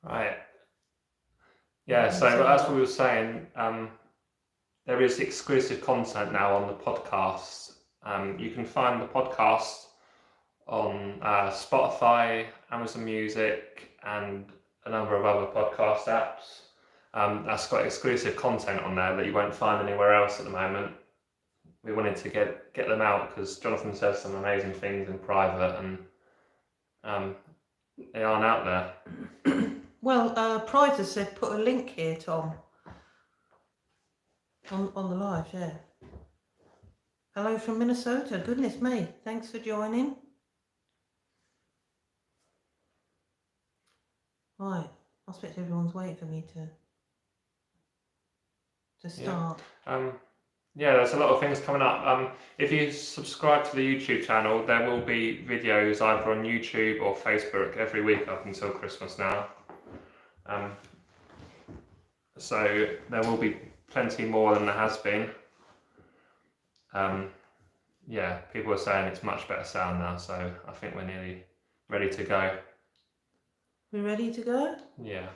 Right. Yeah, so as we were saying, there is exclusive content now on the podcast. You can find the podcast on Spotify, Amazon Music, and a number of other podcast apps. That's got exclusive content on there that you won't find anywhere else at the moment. We wanted to get them out because Jonathan says some amazing things in private, and they aren't out there. Well, Pride has said put a link here, Tom, on the live, yeah. Hello from Minnesota. Goodness me. Thanks for joining. Right. I expect everyone's waiting for me to start. Yeah, there's a lot of things coming up. If you subscribe to the YouTube channel, there will be videos either on YouTube or Facebook every week up until Christmas now. So there will be plenty more than there has been. Yeah, people are saying it's much better sound now, so I think we're nearly ready to go. We're ready to go? Yeah.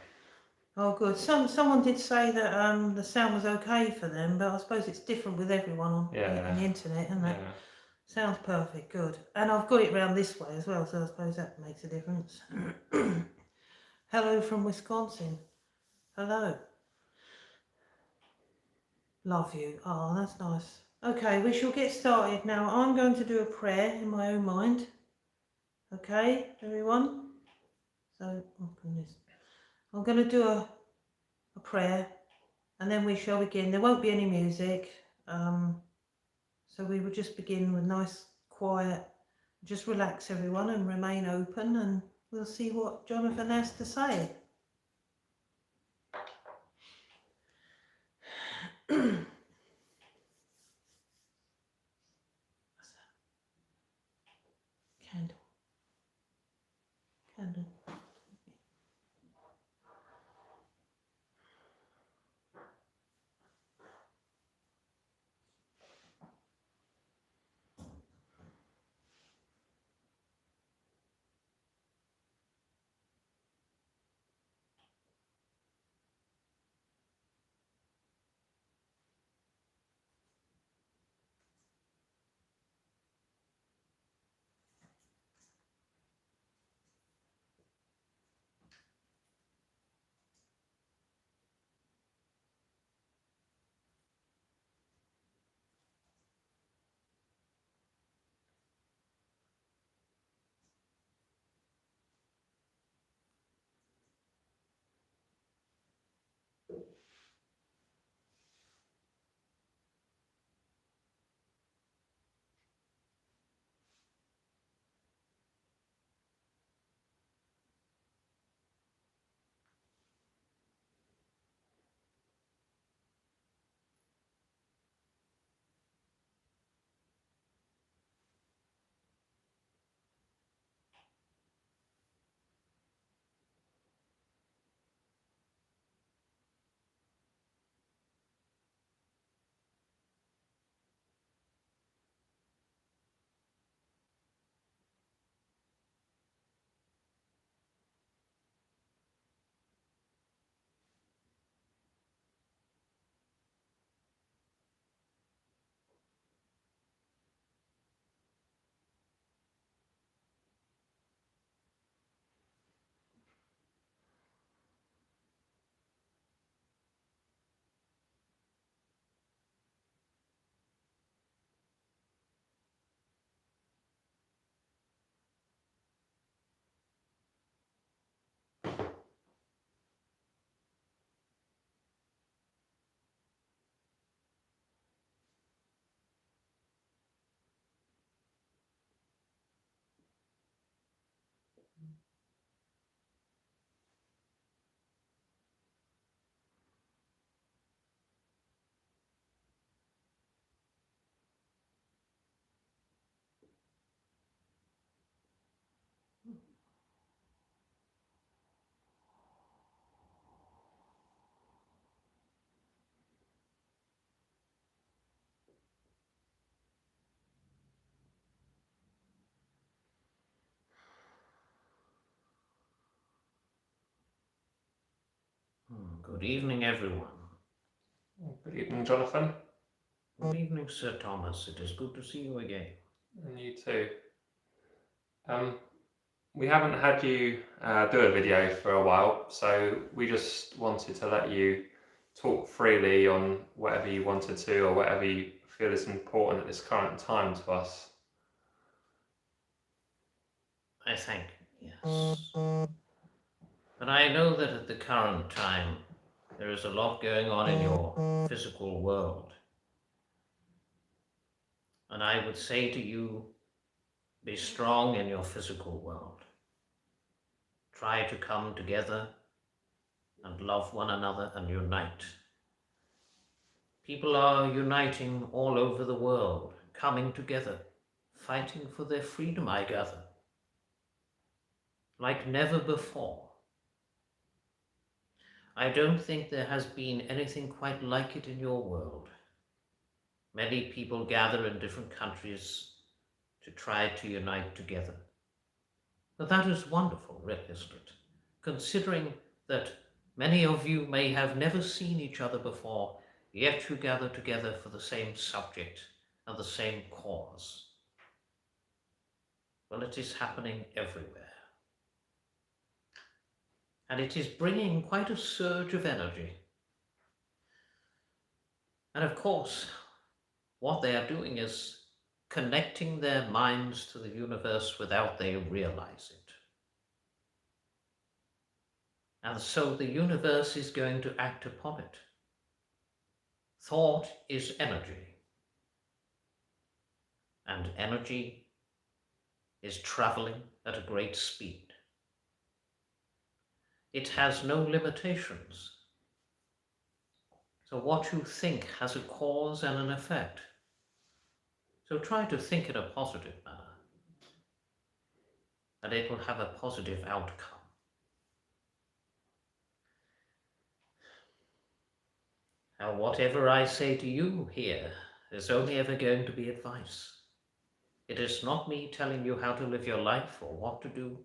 Oh, good. Someone did say that the sound was okay for them, but I suppose it's different with everyone on the internet, isn't it? Yeah. Sounds perfect, good. And I've got it round this way as well, so I suppose that makes a difference. Hello from Wisconsin. Hello. Love you. Oh, that's nice. Okay, we shall get started now. I'm going to do a prayer in my own mind. Okay, everyone? So, oh goodness. I'm going to do a prayer and then we shall begin. There won't be any music. So we will just begin with nice, quiet, just relax everyone and remain open, and we'll see what Jonathan has to say. Candle. Good evening, everyone. Good evening, Jonathan. Good evening, Sir Thomas. It is good to see you again. And you too. We haven't had you do a video for a while, so we just wanted to let you talk freely on whatever you wanted to or whatever you feel is important at this current time to us. I thank you, yes. But I know that at the current time, there is a lot going on in your physical world. And I would say to you, be strong in your physical world. Try to come together and love one another and unite. People are uniting all over the world, coming together, fighting for their freedom, I gather, like never before. I don't think there has been anything quite like it in your world. Many people gather in different countries to try to unite together. But that is wonderful, really, isn't it? Considering that many of you may have never seen each other before, yet you gather together for the same subject and the same cause. Well, it is happening everywhere. And it is bringing quite a surge of energy. And of course, what they are doing is connecting their minds to the universe without they realize it. And so the universe is going to act upon it. Thought is energy. And energy is traveling at a great speed. It has no limitations. So what you think has a cause and an effect. So try to think in a positive manner, and it will have a positive outcome. Now, whatever I say to you here is only ever going to be advice. It is not me telling you how to live your life or what to do.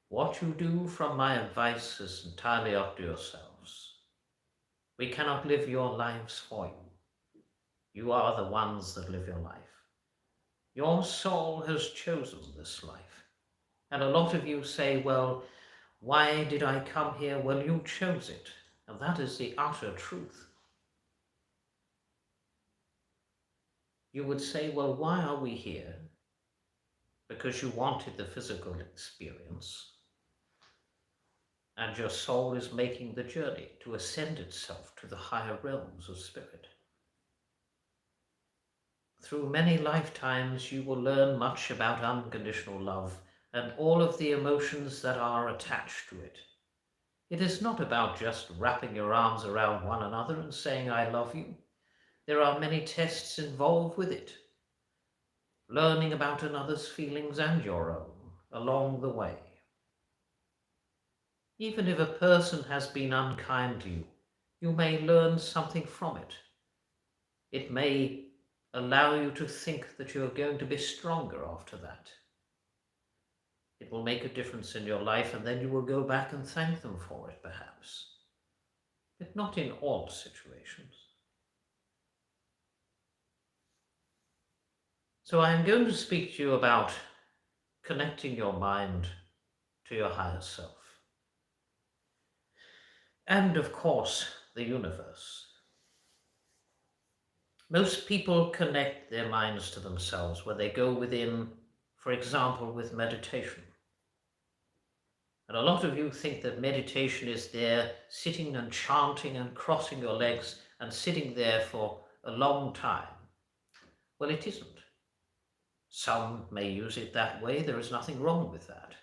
What you do from my advice is entirely up to yourselves. We cannot live your lives for you. You are the ones that live your life. Your soul has chosen this life. And a lot of you say, well, why did I come here? Well, you chose it. And that is the utter truth. You would say, well, why are we here? Because you wanted the physical experience. And your soul is making the journey to ascend itself to the higher realms of spirit. Through many lifetimes, you will learn much about unconditional love and all of the emotions that are attached to it. It is not about just wrapping your arms around one another and saying, I love you. There are many tests involved with it. Learning about another's feelings and your own along the way. Even if a person has been unkind to you, you may learn something from it. It may allow you to think that you are going to be stronger after that. It will make a difference in your life, and then you will go back and thank them for it, perhaps. But not in all situations. So I am going to speak to you about connecting your mind to your higher self. And of course, the universe. Most people connect their minds to themselves where they go within, for example, with meditation. And a lot of you think that meditation is there sitting and chanting and crossing your legs and sitting there for a long time. Well, it isn't. Some may use it that way. There is nothing wrong with that.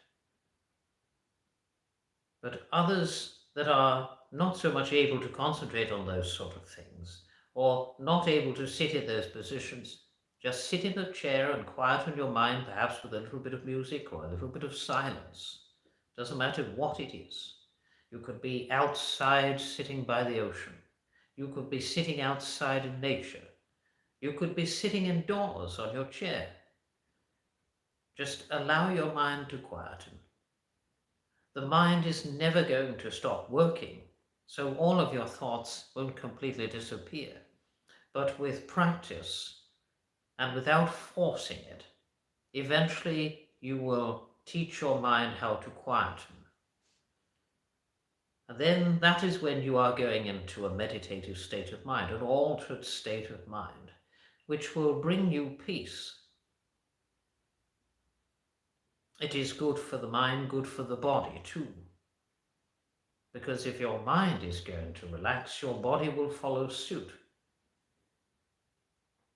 But others that are not so much able to concentrate on those sort of things, or not able to sit in those positions, just sit in a chair and quieten your mind, perhaps with a little bit of music or a little bit of silence. Doesn't matter what it is. You could be outside sitting by the ocean. You could be sitting outside in nature. You could be sitting indoors on your chair. Just allow your mind to quieten. The mind is never going to stop working So all of your thoughts won't completely disappear. But with practice and without forcing it, eventually you will teach your mind how to quieten. And then that is when you are going into a meditative state of mind, an altered state of mind, which will bring you peace. It is good for the mind, good for the body too. Because if your mind is going to relax, your body will follow suit.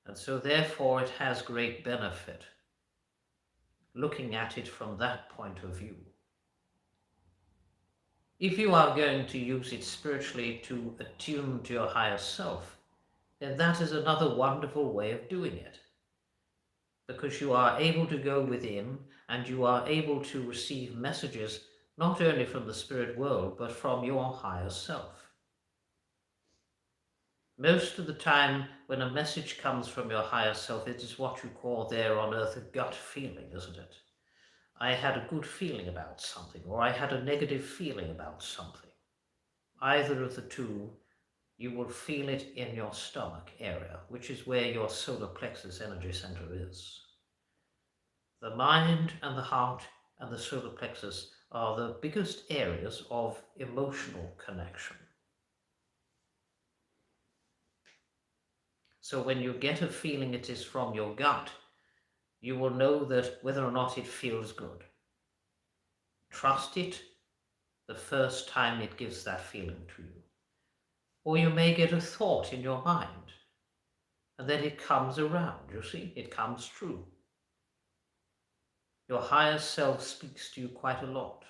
And so therefore it has great benefit, looking at it from that point of view. If you are going to use it spiritually to attune to your higher self, then that is another wonderful way of doing it. Because you are able to go within and you are able to receive messages not only from the spirit world, but from your higher self. Most of the time, when a message comes from your higher self, it is what you call there on earth a gut feeling, isn't it? I had a good feeling about something, or I had a negative feeling about something. Either of the two, you will feel it in your stomach area, which is where your solar plexus energy center is. The mind and the heart and the solar plexus are the biggest areas of emotional connection. So when you get a feeling it is from your gut, you will know that whether or not it feels good. Trust it the first time it gives that feeling to you. Or you may get a thought in your mind, and then it comes around, you see, it comes true. Your higher self speaks to you quite a lot.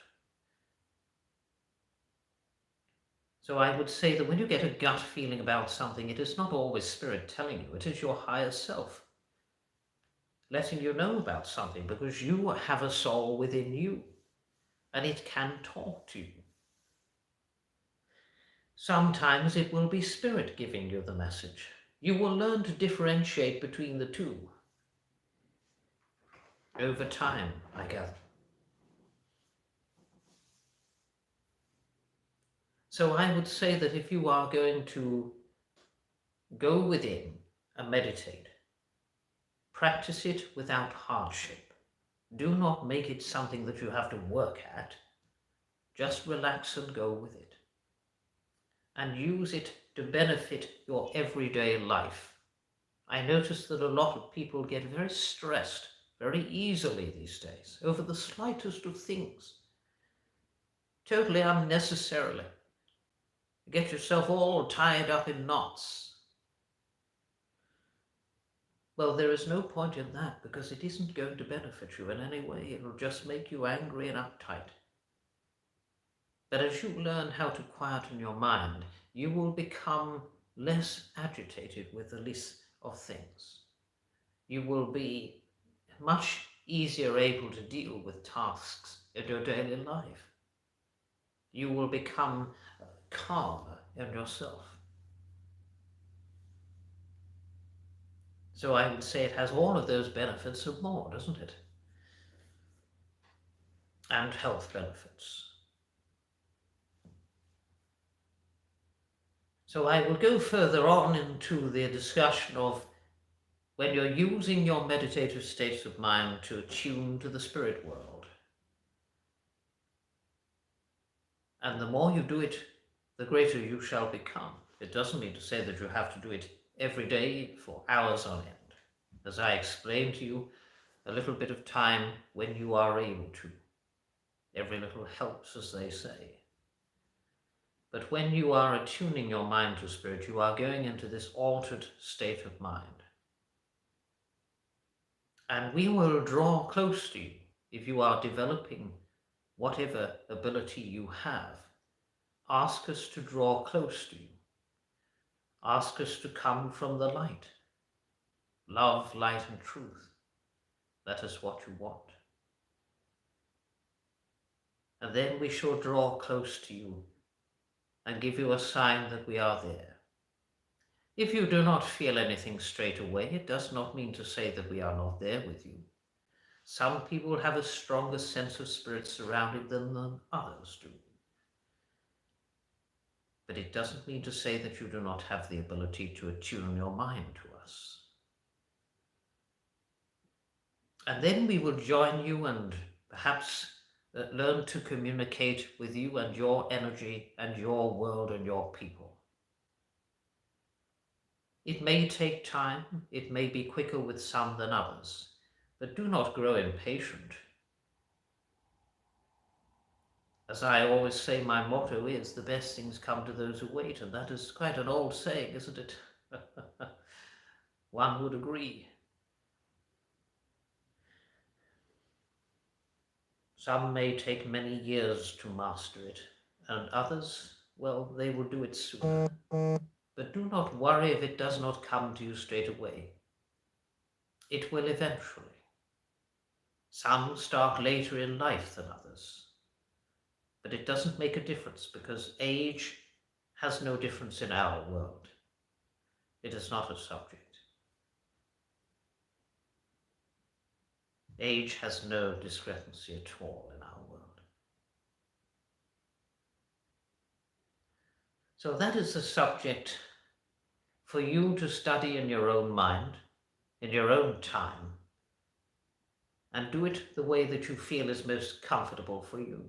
So I would say that when you get a gut feeling about something, it is not always spirit telling you, it is your higher self letting you know about something, because you have a soul within you, and it can talk to you. Sometimes it will be spirit giving you the message. You will learn to differentiate between the two over time, I gather. So I would say that if you are going to go within and meditate, practice it without hardship. Do not make it something that you have to work at. Just relax and go with it. And use it to benefit your everyday life. I notice that a lot of people get very stressed very easily these days over the slightest of things. Totally unnecessarily. You get yourself all tied up in knots. Well, there is no point in that, because it isn't going to benefit you in any way. It will just make you angry and uptight. But as you learn how to quieten your mind, you will become less agitated with the list of things. You will be much easier able to deal with tasks in your daily life. You will become calmer in yourself. So I would say it has all of those benefits and more, doesn't it? And health benefits. So I will go further on into the discussion of when you're using your meditative states of mind to attune to the spirit world. And the more you do it, the greater you shall become. It doesn't mean to say that you have to do it every day for hours on end. As I explained to you, a little bit of time when you are able to. Every little helps, as they say. But when you are attuning your mind to spirit, you are going into this altered state of mind. And we will draw close to you if you are developing whatever ability you have. Ask us to draw close to you. Ask us to come from the light. Love, light, and truth. That is what you want. And then we shall draw close to you and give you a sign that we are there. If you do not feel anything straight away, it does not mean to say that we are not there with you. Some people have a stronger sense of spirit surrounding them than others do. But it doesn't mean to say that you do not have the ability to attune your mind to us. And then we will join you and perhaps learn to communicate with you and your energy and your world and your people. It may take time, it may be quicker with some than others, but do not grow impatient. As I always say, my motto is, the best things come to those who wait, and that is quite an old saying, isn't it? One would agree. Some may take many years to master it, and others, well, they will do it sooner. But do not worry if it does not come to you straight away. It will eventually. Some start later in life than others. But it doesn't make a difference, because age has no difference in our world. It is not a subject. Age has no discrepancy at all in our world. So that is the subject for you to study in your own mind, in your own time, and do it the way that you feel is most comfortable for you.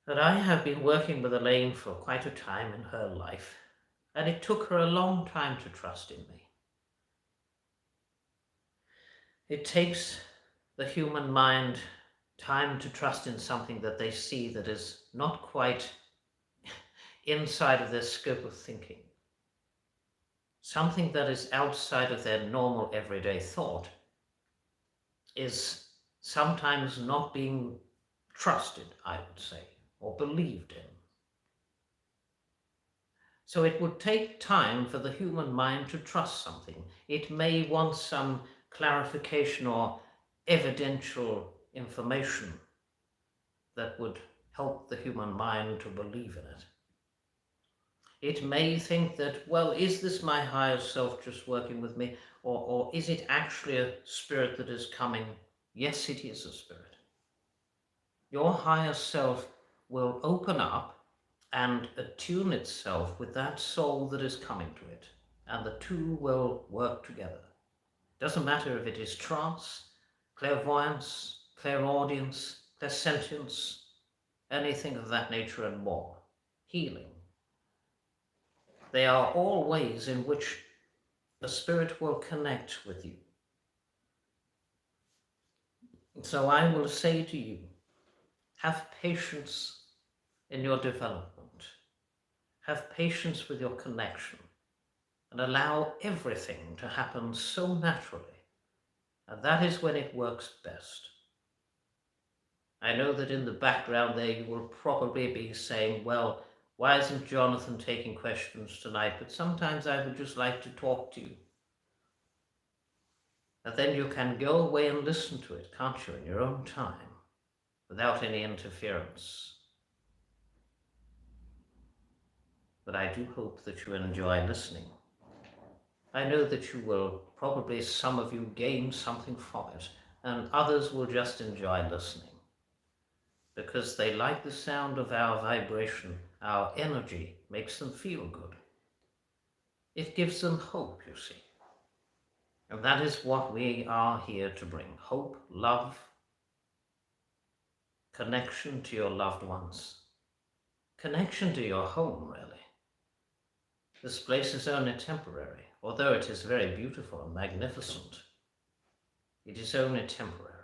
But I have been working with Elaine for quite a time in her life, and it took her a long time to trust in me. It takes the human mind time to trust in something that they see that is not quite inside of their scope of thinking. Something that is outside of their normal everyday thought is sometimes not being trusted, I would say, or believed in. So it would take time for the human mind to trust something. It may want some clarification or evidential information that would help the human mind to believe in it. It may think that, well, is this my higher self just working with me? Or is it actually a spirit that is coming? Yes, it is a spirit. Your higher self will open up and attune itself with that soul that is coming to it, and the two will work together. Doesn't matter if it is trance, clairvoyance, clairaudience, clairsentience, anything of that nature and more, healing. They are all ways in which the spirit will connect with you. So I will say to you, have patience in your development. Have patience with your connection, and allow everything to happen so naturally. And that is when it works best. I know that in the background there you will probably be saying, well, why isn't Jonathan taking questions tonight? But sometimes I would just like to talk to you. And then you can go away and listen to it, can't you, in your own time, without any interference. But I do hope that you enjoy listening. I know that you will probably, some of you, gain something from it, and others will just enjoy listening, because they like the sound of our vibration. Our energy makes them feel good. It gives them hope, you see. And that is what we are here to bring. Hope, love, connection to your loved ones, connection to your home, really. This place is only temporary, although it is very beautiful and magnificent. It is only temporary.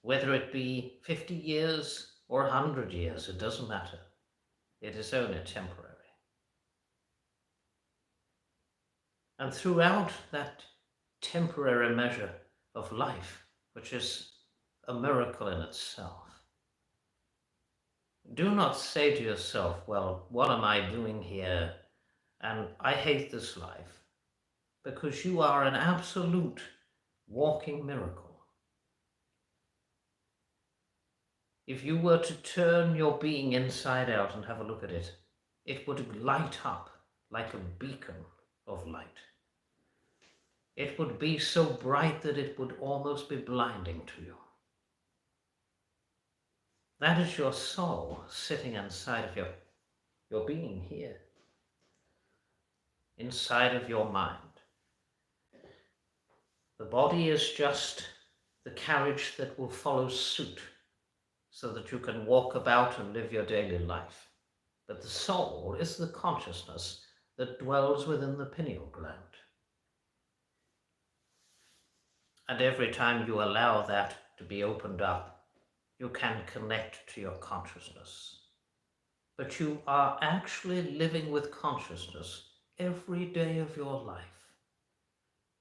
Whether it be 50 years or 100 years, it doesn't matter. It is only temporary. And throughout that temporary measure of life, which is a miracle in itself, do not say to yourself, well, what am I doing here? And I hate this life. Because you are an absolute walking miracle. If you were to turn your being inside out and have a look at it, it would light up like a beacon of light. It would be so bright that it would almost be blinding to you. That is your soul sitting inside of your being here, inside of your mind. The body is just the carriage that will follow suit so that you can walk about and live your daily life. But the soul is the consciousness that dwells within the pineal gland. And every time you allow that to be opened up, you can connect to your consciousness. But you are actually living with consciousness every day of your life.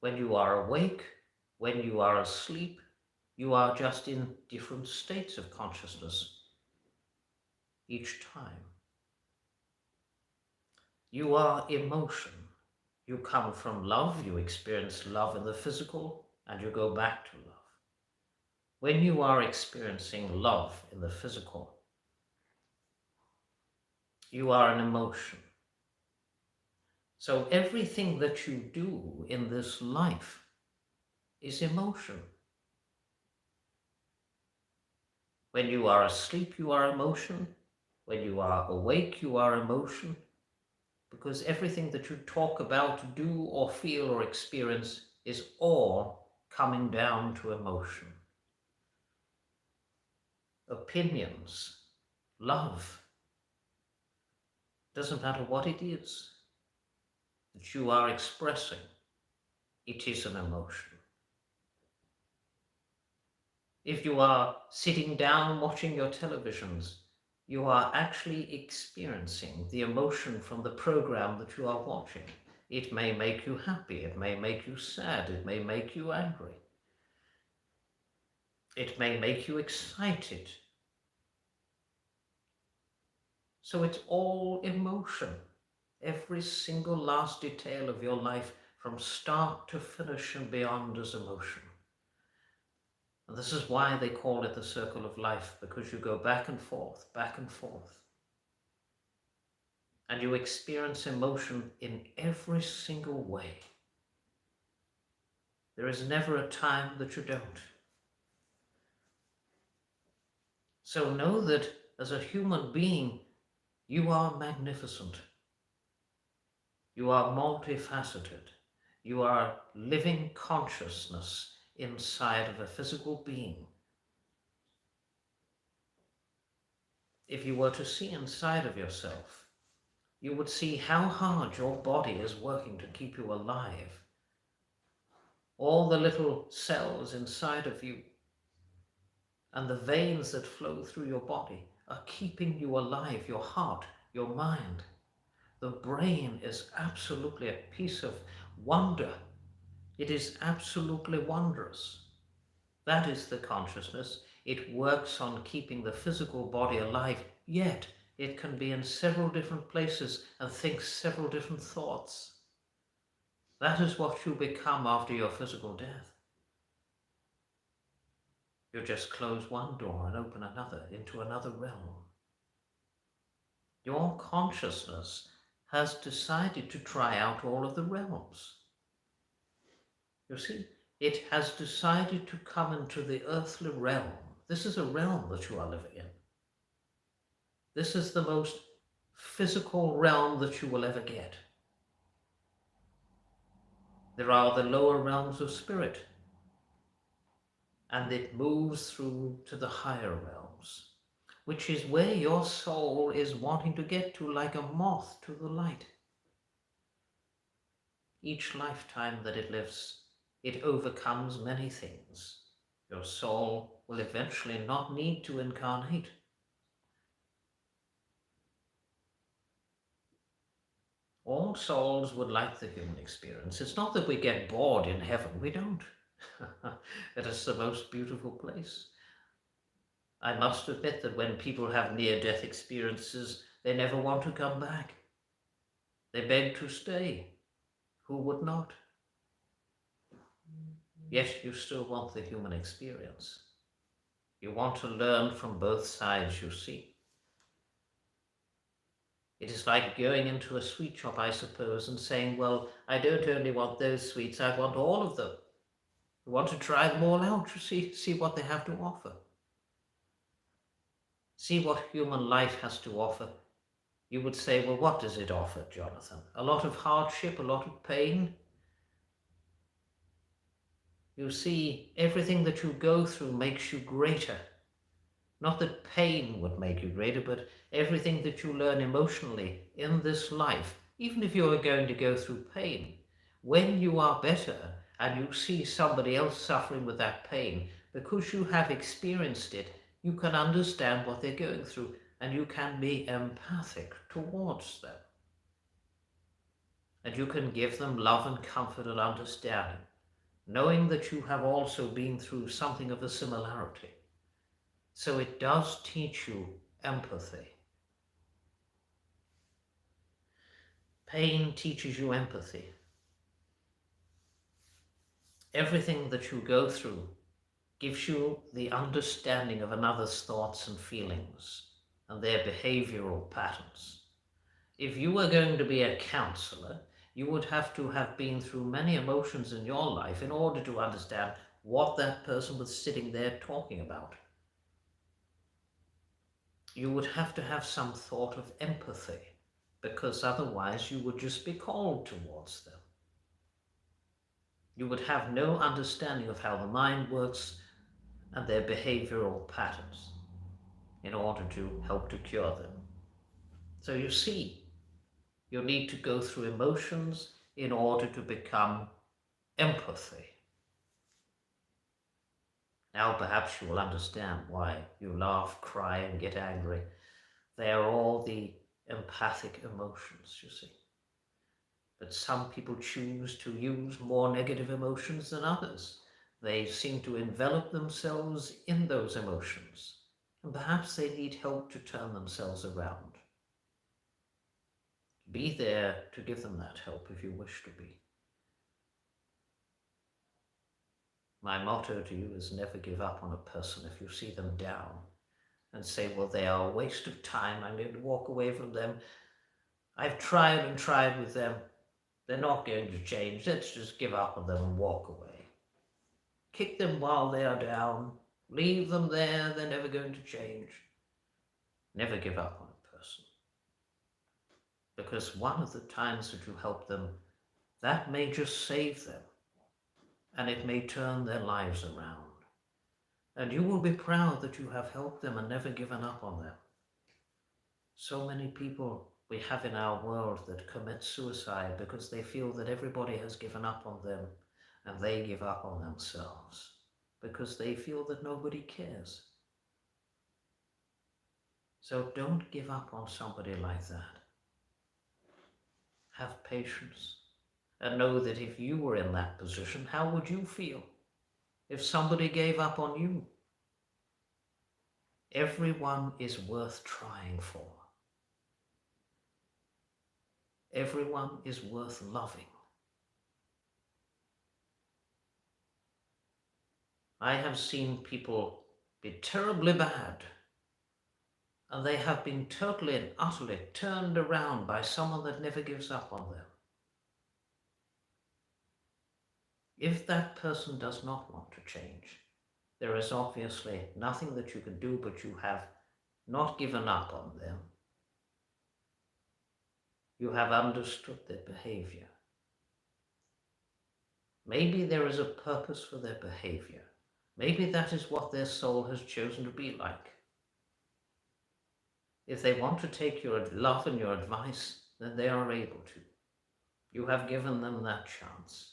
When you are awake, when you are asleep, you are just in different states of consciousness each time. You are emotion. You come from love, you experience love in the physical, and you go back to love. When you are experiencing love in the physical, you are an emotion. So everything that you do in this life is emotion. When you are asleep, you are emotion. When you are awake, you are emotion. Because everything that you talk about, do, or feel, or experience is all coming down to emotion. Opinions, love, doesn't matter what it is that you are expressing, it is an emotion. If you are sitting down watching your televisions, you are actually experiencing the emotion from the program that you are watching. It may make you happy, it may make you sad, it may make you angry. It may make you excited. So it's all emotion. Every single last detail of your life from start to finish and beyond is emotion. And this is why they call it the circle of life, because you go back and forth, back and forth. And you experience emotion in every single way. There is never a time that you don't. So know that as a human being, you are magnificent. You are multifaceted. You are living consciousness inside of a physical being. If you were to see inside of yourself, you would see how hard your body is working to keep you alive. All the little cells inside of you and the veins that flow through your body are keeping you alive, your heart, your mind. The brain is absolutely a piece of wonder. It is absolutely wondrous. That is the consciousness. It works on keeping the physical body alive, yet it can be in several different places and think several different thoughts. That is what you become after your physical death. You just close one door and open another into another realm. Your consciousness has decided to try out all of the realms. You see, it has decided to come into the earthly realm. This is a realm that you are living in. This is the most physical realm that you will ever get. There are the lower realms of spirit, and it moves through to the higher realms, which is where your soul is wanting to get to, like a moth to the light. Each lifetime that it lives, it overcomes many things. Your soul will eventually not need to incarnate. All souls would like the human experience. It's not that we get bored in heaven. We don't. It is the most beautiful place. I must admit that when people have near-death experiences, they never want to come back. They beg to stay. Who would not? Yet you still want the human experience. You want to learn from both sides, you see. It is like going into a sweet shop, I suppose, and saying, well, I don't only want those sweets, I want all of them. I want to try them all out to see what they have to offer. See what human life has to offer. You would say, well, what does it offer, Jonathan? A lot of hardship, a lot of pain. You see, everything that you go through makes you greater. Not that pain would make you greater, but everything that you learn emotionally in this life, even if you are going to go through pain, when you are better and you see somebody else suffering with that pain, because you have experienced it, you can understand what they're going through and you can be empathic towards them. And you can give them love and comfort and understanding, knowing that you have also been through something of a similarity. So it does teach you empathy. Pain teaches you empathy. Everything that you go through gives you the understanding of another's thoughts and feelings and their behavioral patterns. If you were going to be a counselor, you would have to have been through many emotions in your life in order to understand what that person was sitting there talking about. You would have to have some thought of empathy, because otherwise you would just be cold towards them. You would have no understanding of how the mind works and their behavioral patterns in order to help to cure them. So you see, you need to go through emotions in order to become empathy. Now perhaps you will understand why you laugh, cry, and get angry. They are all the empathic emotions, you see. But some people choose to use more negative emotions than others. They seem to envelop themselves in those emotions, and perhaps they need help to turn themselves around. Be there to give them that help if you wish to be. My motto to you is never give up on a person if you see them down and say, well, they are a waste of time, I'm going to walk away from them. I've tried and tried with them. They're not going to change. Let's just give up on them and walk away. Kick them while they are down. Leave them there. They're never going to change. Never give up on a person. Because one of the times that you help them, that may just save them. And it may turn their lives around. And you will be proud that you have helped them and never given up on them. So many people we have in our world that commit suicide because they feel that everybody has given up on them and they give up on themselves because they feel that nobody cares. So don't give up on somebody like that. Have patience and know that if you were in that position, how would you feel if somebody gave up on you? Everyone is worth trying for. Everyone is worth loving. I have seen people be terribly bad, and they have been totally and utterly turned around by someone that never gives up on them. If that person does not want to change, there is obviously nothing that you can do, but you have not given up on them. You have understood their behavior. Maybe there is a purpose for their behavior. Maybe that is what their soul has chosen to be like. If they want to take your love and your advice, then they are able to. You have given them that chance.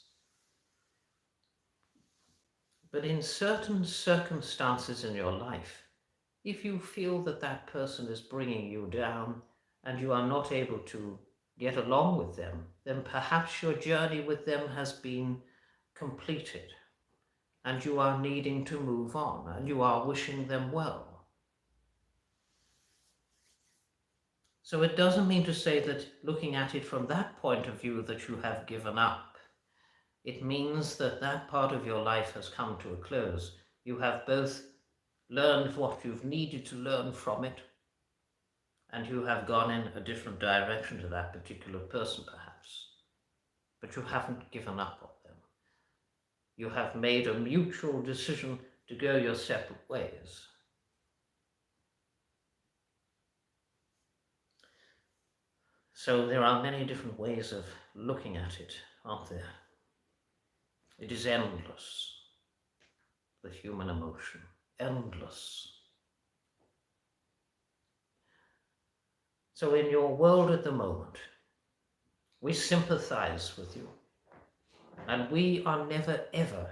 But in certain circumstances in your life, if you feel that that person is bringing you down and you are not able to get along with them, then perhaps your journey with them has been completed and you are needing to move on and you are wishing them well. So it doesn't mean to say that looking at it from that point of view that you have given up. It means that that part of your life has come to a close. You have both learned what you've needed to learn from it, and you have gone in a different direction to that particular person perhaps. But you haven't given up on them. You have made a mutual decision to go your separate ways. So there are many different ways of looking at it, aren't there? It is endless, the human emotion, endless. So in your world at the moment, we sympathize with you, and we are never ever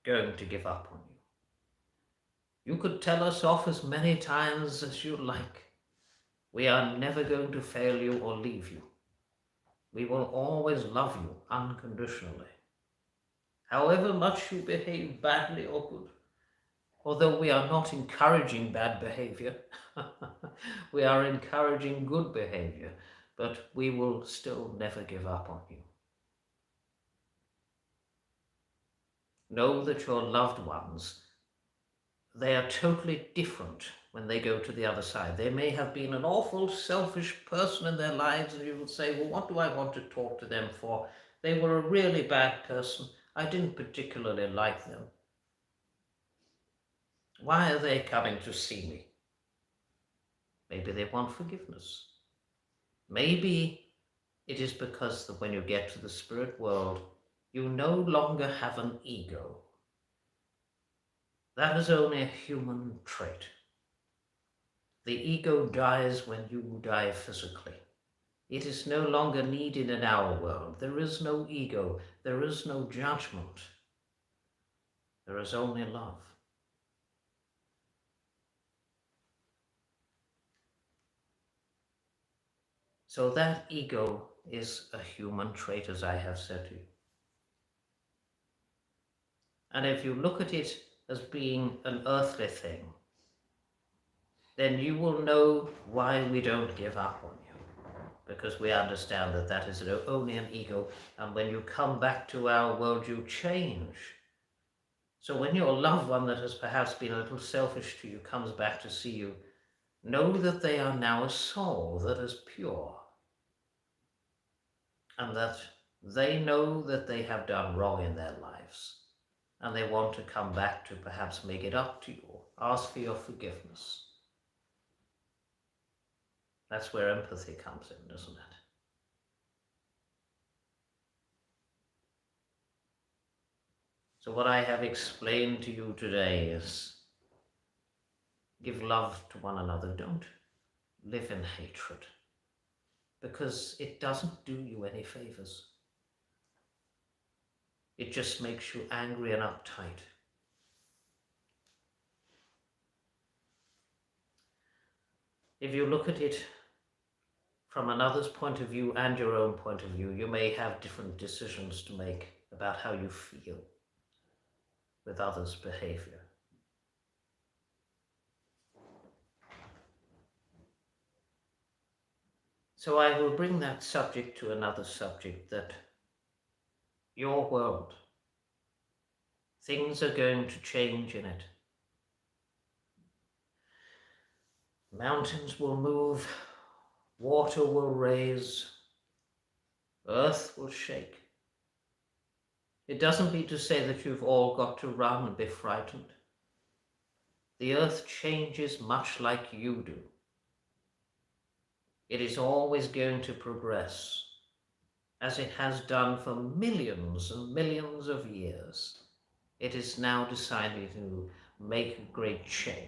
going to give up on you. You could tell us off as many times as you like. We are never going to fail you or leave you. We will always love you unconditionally. However much you behave badly or good, although we are not encouraging bad behavior, we are encouraging good behavior, but we will still never give up on you. Know that your loved ones, they are totally different when they go to the other side. They may have been an awful selfish person in their lives, and you will say, well, what do I want to talk to them for? They were a really bad person. I didn't particularly like them. Why are they coming to see me? Maybe they want forgiveness. Maybe it is because that when you get to the spirit world, you no longer have an ego. That is only a human trait. The ego dies when you die physically. It is no longer needed in our world. There is no ego. There is no judgment. There is only love. So that ego is a human trait, as I have said to you. And if you look at it as being an earthly thing, then you will know why we don't give up on you. Because we understand that that is only an ego, and when you come back to our world, you change. So when your loved one that has perhaps been a little selfish to you comes back to see you, know that they are now a soul that is pure, and that they know that they have done wrong in their lives, and they want to come back to perhaps make it up to you, ask for your forgiveness. That's where empathy comes in, doesn't it? So what I have explained to you today is give love to one another. Don't live in hatred, because it doesn't do you any favors. It just makes you angry and uptight. If you look at it from another's point of view and your own point of view, you may have different decisions to make about how you feel with others' behavior. So I will bring that subject to another subject, that your world, things are going to change in it. Mountains will move, water will raise, earth will shake. It doesn't mean to say that you've all got to run and be frightened. The earth changes much like you do. It is always going to progress, as it has done for millions and millions of years. It is now deciding to make a great change.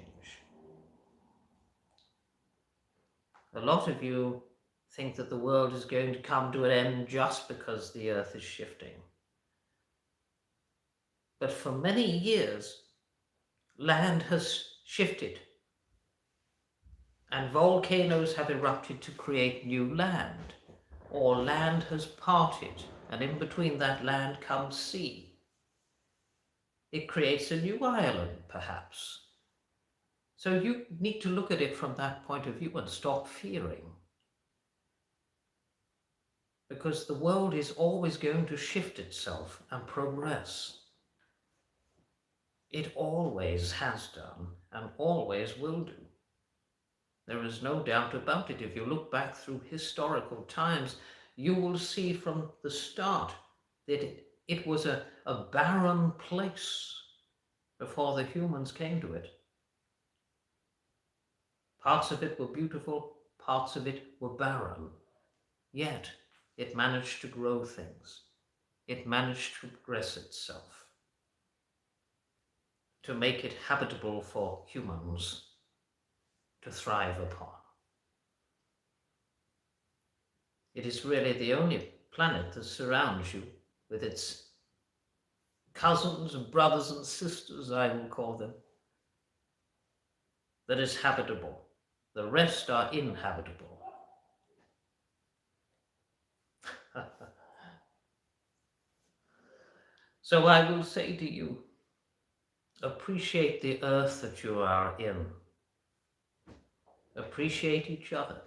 A lot of you think that the world is going to come to an end just because the earth is shifting. But for many years, land has shifted, and volcanoes have erupted to create new land, or land has parted, and in between that land comes sea. It creates a new island, perhaps. So you need to look at it from that point of view and stop fearing. Because the world is always going to shift itself and progress. It always has done and always will do. There is no doubt about it. If you look back through historical times, you will see from the start that it was a barren place before the humans came to it. Parts of it were beautiful, parts of it were barren. Yet it managed to grow things. It managed to progress itself, to make it habitable for humans to thrive upon. It is really the only planet that surrounds you with its cousins and brothers and sisters, I will call them, that is habitable. The rest are inhabitable. So I will say to you, appreciate the earth that you are in. Appreciate each other.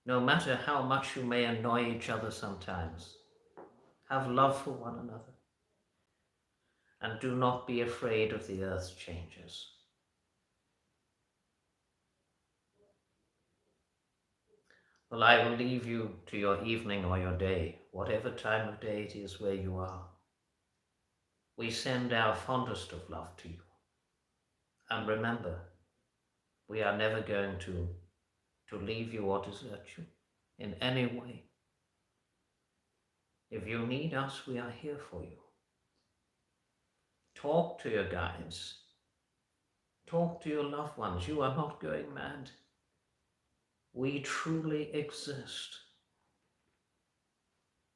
No matter how much you may annoy each other sometimes, have love for one another. And do not be afraid of the earth's changes. Well, I will leave you to your evening or your day, whatever time of day it is where you are. We send our fondest of love to you. And remember, we are never going to leave you or desert you in any way. If you need us, we are here for you. Talk to your guides. Talk to your loved ones. You are not going mad. We truly exist.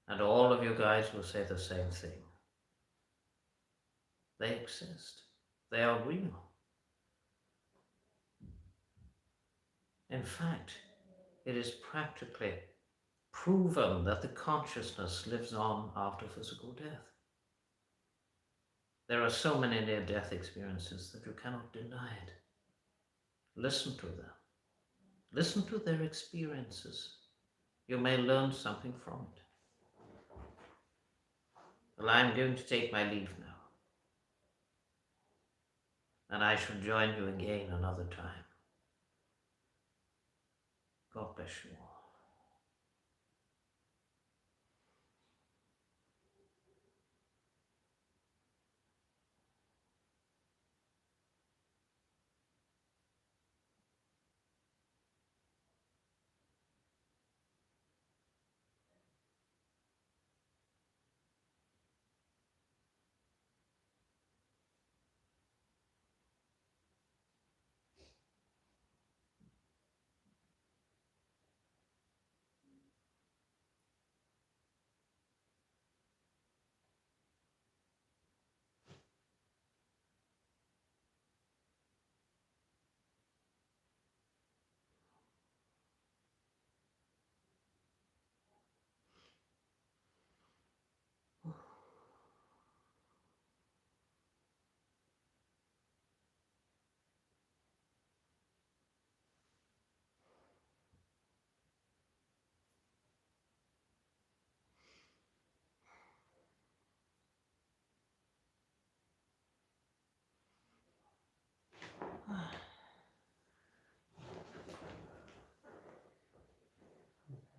And all of your guides will say the same thing. They exist. They are real. In fact, it is practically proven that the consciousness lives on after physical death. There are so many near-death experiences that you cannot deny it. Listen to them. Listen to their experiences. You may learn something from it. Well, I'm going to take my leave now. And I shall join you again another time. God bless you all.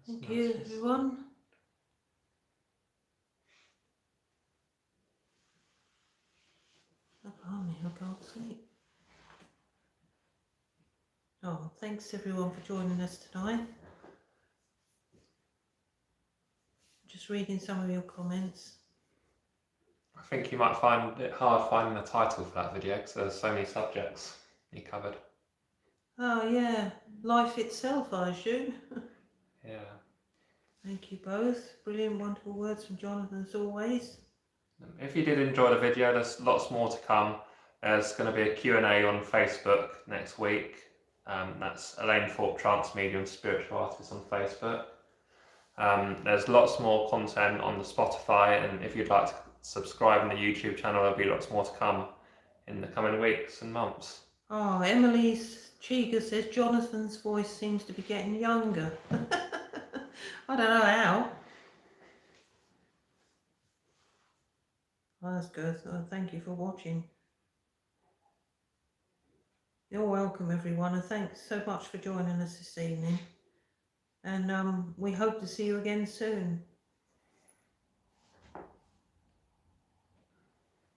Thank you, everyone. Oh, blimey, I can't sleep. Oh, thanks everyone for joining us tonight. Just reading some of your comments. I think you might find it hard finding a title for that video because there's so many subjects you covered. Oh yeah, life itself, I assume. Yeah. Thank you both. Brilliant, wonderful words from Jonathan as always. If you did enjoy the video, there's lots more to come. There's going to be a Q&A on Facebook next week. That's Elaine Thorpe, Trance, Medium, Spiritual Artist on Facebook. There's lots more content on the Spotify, and if you'd like to subscribe on the YouTube channel, there'll be lots more to come in the coming weeks and months. Oh, Emily Chiga says Jonathan's voice seems to be getting younger. I don't know how. Oh, that's good. Oh, thank you for watching. You're welcome, everyone, and thanks so much for joining us this evening. And we hope to see you again soon.